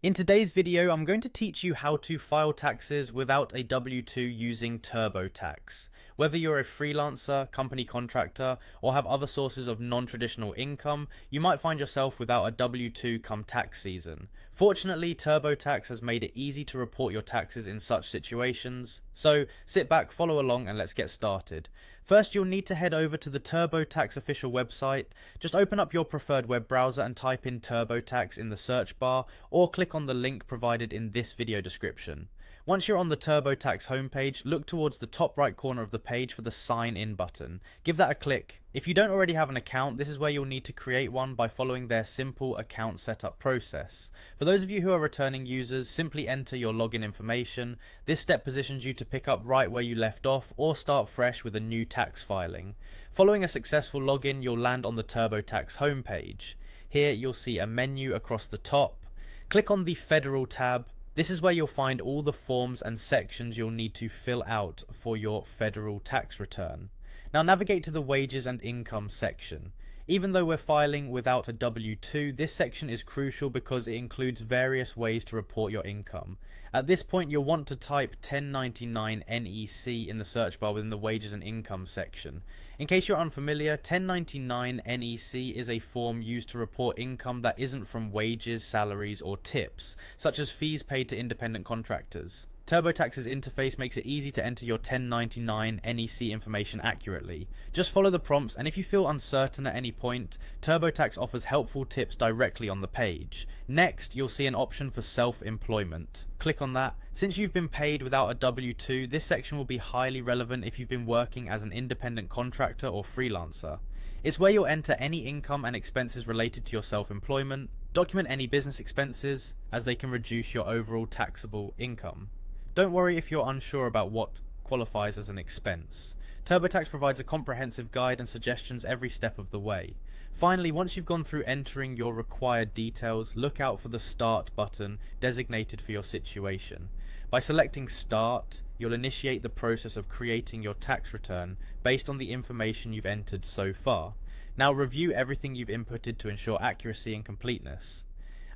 In today's video, I'm going to teach you how to file taxes without a W-2 using Turbotax. Whether you're a freelancer, company contractor, or have other sources of non-traditional income, you might find yourself without a W-2 come tax season. Fortunately, Turbotax has made it easy to report your taxes in such situations. So sit back, follow along, and let's get started. First, you'll need to head over to the Turbotax official website. Just open up your preferred web browser and type in Turbotax in the search bar, or click on the link provided in this video description. Once you're on the Turbotax homepage, look towards the top right corner of the page for the sign in button. Give that a click. If you don't already have an account, this is where you'll need to create one by following their simple account setup process. For those of you who are returning users, simply enter your login information. This step positions you to pick up right where you left off or start fresh with a new tax filing. Following a successful login, you'll land on the Turbotax homepage. Here you'll see a menu across the top. Click on the Federal tab. This is where you'll find all the forms and sections you'll need to fill out for your federal tax return. Now navigate to the Wages and Income section. Even though we're filing without a W-2, this section is crucial because it includes various ways to report your income. At this point, you'll want to type 1099 NEC in the search bar within the Wages and Income section. In case you're unfamiliar, 1099 NEC is a form used to report income that isn't from wages, salaries, or tips, such as fees paid to independent contractors. Turbotax's interface makes it easy to enter your 1099 NEC information accurately. Just follow the prompts, and if you feel uncertain at any point, Turbotax offers helpful tips directly on the page. Next, you'll see an option for self-employment. Click on that. Since you've been paid without a W-2, this section will be highly relevant if you've been working as an independent contractor or freelancer. It's where you'll enter any income and expenses related to your self-employment, document any business expenses, as they can reduce your overall taxable income. Don't worry if you're unsure about what qualifies as an expense. Turbotax provides a comprehensive guide and suggestions every step of the way. Finally, once you've gone through entering your required details, look out for the Start button designated for your situation. By selecting Start, you'll initiate the process of creating your tax return based on the information you've entered so far. Now review everything you've inputted to ensure accuracy and completeness.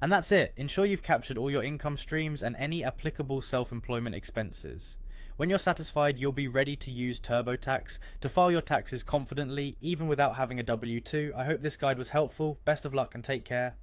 And that's it. Ensure you've captured all your income streams and any applicable self-employment expenses. When you're satisfied, you'll be ready to use Turbotax to file your taxes confidently, even without having a W-2. I hope this guide was helpful. Best of luck and take care.